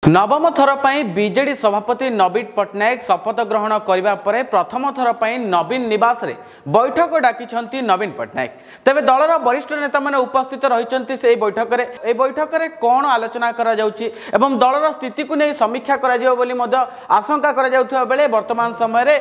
नवम थर पर बीजेडी सभापति नवीन पट्टनायक शपथ ग्रहण करने पर प्रथम थर पर नवीन निवास रे बैठक डाकी नवीन पट्टनायक तेज दलर वरिष्ठ नेता मैंने उपस्थित रही से बैठक में कौन आलोचना दलर स्थिति को नहीं समीक्षा आशंका बेले वर्तमान समय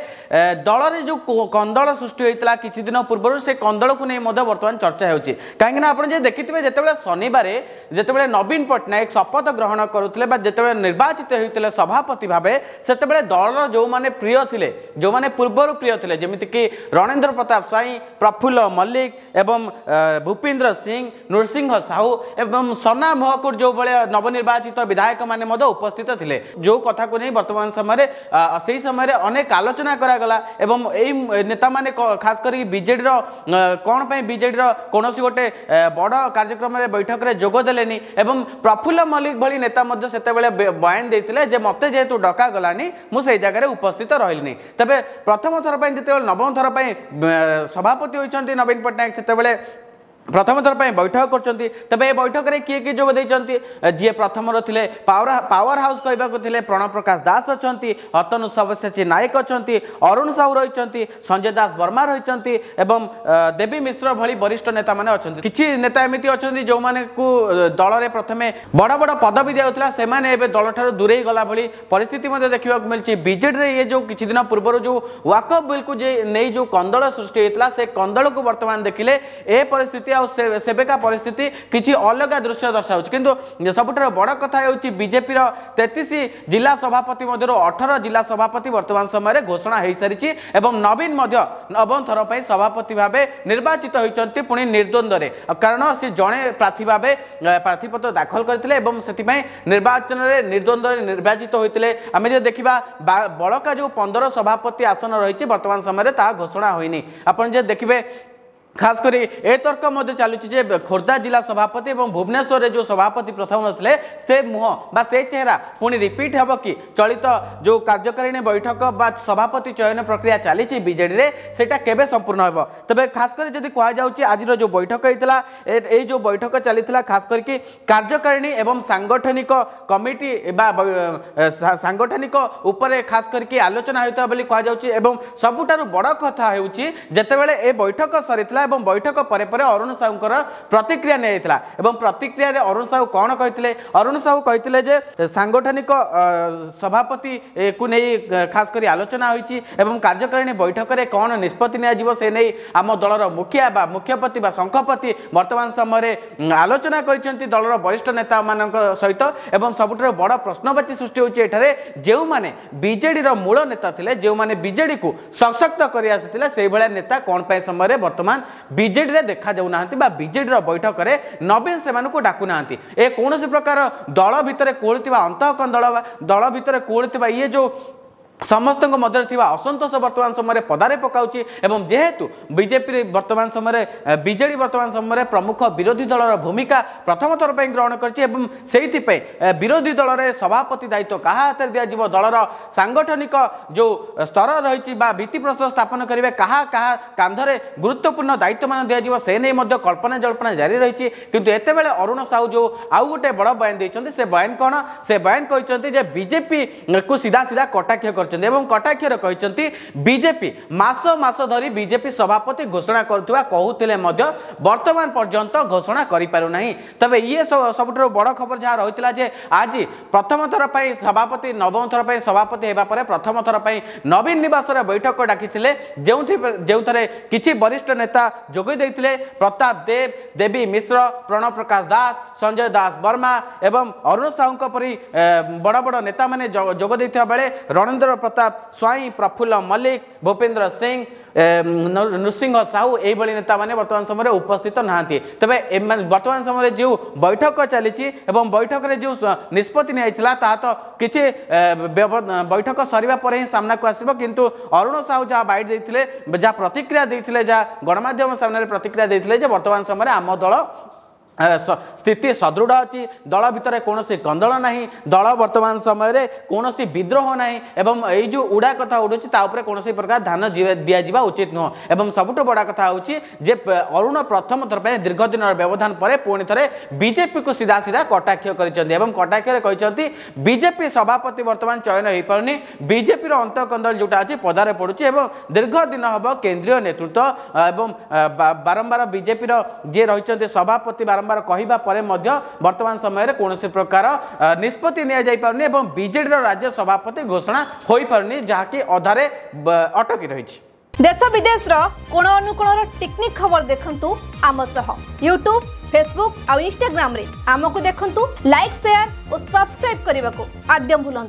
दल जो कंदल सृष्टि होता किसी दिन पूर्व से कंदल को नहीं बर्तमान चर्चा हो कहीं देखिए जिते शनिवार जिते नवीन पट्टनायक शपथ ग्रहण करुले निर्वाचित होते सभापति भाव से दल जो माने प्रिय थिले जो माने पूर्वर प्रिय थिले जेमिति कि रणेंद्र प्रताप स्वाई प्रफुल्ल मल्लिक एवं भूपेन्द्र सिंह नृसिंह साहू एवं सना महकुट जो भाया नवनिर्वाचित विधायक माने उपस्थित थिले जो कथा को नहीं वर्तमान समय से समय अनेक आलोचना करागला एवं यही नेता माने खास कर बीजेडी कौन पे बीजेडी कौन गोटे बड़ कार्यक्रम में बैठक में जोगदेलेनी एवं प्रफुल्ल मल्लिक भली नेता से बयान देते मत जेहेतु डका गलानी मुझे जगह उपस्थित रही तेज प्रथम थर पर जो नवम थर पर सभापति होती नवीन पट्टनायक से प्रथम थर पर बैठक कर बैठक में किए किए जोगदे जी प्रथम थे पावर हाउस कहवाक प्रणव प्रकाश दास अच्छा अतनु सब्यसाची नायक अच्छा अरुण साहू रही संजय दास वर्मा रही देवी मिश्र भली वरिष्ठ नेता मैंने अच्छा किसी नेता एमती अच्छा जो मैंने दल में प्रथम बड़ बड़ पदवी दिया से दल ठार दूरे गला भली परिस्थिति देखा मिली बीजेडी ये जो किसी दिन पूर्व जो वाकअप बिल को नहीं जो कंदल सृष्टि होता से कंदल को वर्तमान देखिले ए परिस्थिति सेबेका परिस्थिति किसी अलग दृश्य दर्शाऊ किंतु सबुठार बड़ कथा होची बीजेपी 33 जिला सभापति 18 जिला सभापति वर्तमान समय घोषणा हो सारी एवं नवीन नवम थर पर सभापति भाव निर्वाचित होती पुणी निर्द्वंद्व कारण सी जड़े प्रार्थी भाव प्रार्थीपत्र दाखल करते निर्वाचन में निर्द्वंद्व निर्वाचित होते आम जो देखा बड़का जो 15 सभापति आसन रही वर्तमान समय घोषणा होनी आपड़ देखिए खास करी ए तर्क चलुची खोर्धा जिला सभापति और भुवनेश्वर रे जो सभापति प्रथम थे से मुह बा से चेहरा पुणी रिपीट हम कि चलित जो कार्यकारिणी बैठक बा सभापति चयन प्रक्रिया चली बीजेडी रे सेटा केबे संपूर्ण हो तबे खास कर जदि कह जाउची आज जो बैठक होता ए जो बैठक चली खास करके कार्यकारिणी एवं सांगठनिक कमिटी सांगठनिक उपरे खास करके आलोचना होता बोली कह जाउची एवं सबुठारु बड़ कथा होउची जेतेबेले ए बैठक सरीतला एवं बैठक पर अरुण साहूकर प्रतिक्रिया निया प्रतिक्रिया अरुण साहू कौन कहते अरुण साहू कहते सांगठनिक सभापति को नहीं खास कर आलोचना होती कार्यकारिणी बैठक में कौन निष्पत्ति से नहीं आम दलर मुखिया बा मुख्यपति बा शंखपति वर्तमान समय आलोचना कर दलर वरिष्ठ नेता मान सहित एवं सबुठ बड़ प्रश्नवाची सृष्टि होती जो मैंने बीजेडी मूल नेता थे जो मैंने बीजेडी को सशक्त कर नेता कौन पे समय वर्तमान बीजेडी रे देखा जाऊना बीजेडी बैठक में नवीन से डाकू ना ए कौन प्रकार दल भितर कोलुवा अंतःकंदल दल भितर कोलुवा ये जो समस्त मध्य असंतोष वर्तमान समय पदारे पकाउची एवं जेहेतु बीजेपी वर्तमान समय बीजेडी वर्तमान समय प्रमुख विरोधी दलर भूमिका प्रथम थर पर ग्रहण कर विरोधी दल में सभापति दायित्व क्या हाथ में दिज्व दलर सांगठनिक जो स्तर रही भित्ति प्रस्तर स्थापन करेंगे क्या कांधरे गुरुत्वपूर्ण दायित्व मान दिज्व से नहीं कल्पना जल्पना जारी रही किंतु एतेबेले अरुण साहू जो आउ गोटे बड़ बयान देते से बयान कौन से बयान कहते बीजेपी को सीधा सीधा कटाक्ष कटाक्षर कहते बीजेपी मास धरी बीजेपी सभापति घोषणा करुवा कहते वर्तमान पर्यंत घोषणा करें तबे ये सबुठ बड़ खबर जहाँ रही आज प्रथम थर पर सभापति नवम थर पर सभापति होगा प्रथम थर पर नवीन निवास बैठक डाकी जो किसी वरिष्ठ नेता जोगदे प्रताप देव देवी मिश्र प्रणव प्रकाश दास संजय दास वर्मा एवं अरुण साहू परी बड़ बड़ नेता मैंने जोगदे बेले रणेंद्र प्रताप स्वाई प्रफुल्ल मल्लिक भूपेन्द्र सिंह नृसिंह साहू यही नेता मैंने वर्तमान समय उपस्थित नहांती तबे वर्तमान समय जो बैठक चली बैठक में जो निष्पत्ति निया तो किसी बैठक सरिबा पर ही सामना को आसिबो किंतु अरुण साहू जहाँ बाइट देते जहाँ प्रतिक्रिया देते जहाँ गणमाध्यम सामने प्रतिक्रिया देते वर्तमान समय आम दल स्थिति सदृढ़ अच्छी दल भितर कौन कंदल ना दल वर्तमान समय कौन विद्रोह ना एवं यही जो उड़ा कथा उड़ू कौन प्रकार ध्यान दिजा उचित नुह एवं सबुठ बड़ा कथा हूँ जे अरुण प्रथम थर पर दीर्घ दिन व्यवधान पर पुणी थे बीजेपी को सीधा सीधा कटाक्ष कर बीजेपी सभापति वर्तमान चयन हो पारनी बीजेपी अंतकंदल जोटा अच्छी पदारे पड़ुची दीर्घ दिन हम केंद्रीय नेतृत्व एवं बारंबार बीजेपी जी रही सभापति बारंबार कहवा पर वर्तमान समय कौन प्रकार निष्पत्ति नि बीजेडी राज्य सभापति घोषणा हो पारनी जहाँकि अधारे अटकी रही। देश विदेश कोण अनुकोण टेक्निक खबर देखंतु आम सह यूट्यूब फेसबुक और इंस्टाग्राम रे आमको देखंतु लाइक शेयर और सब्सक्राइब करने को आद्यम भूलंतु।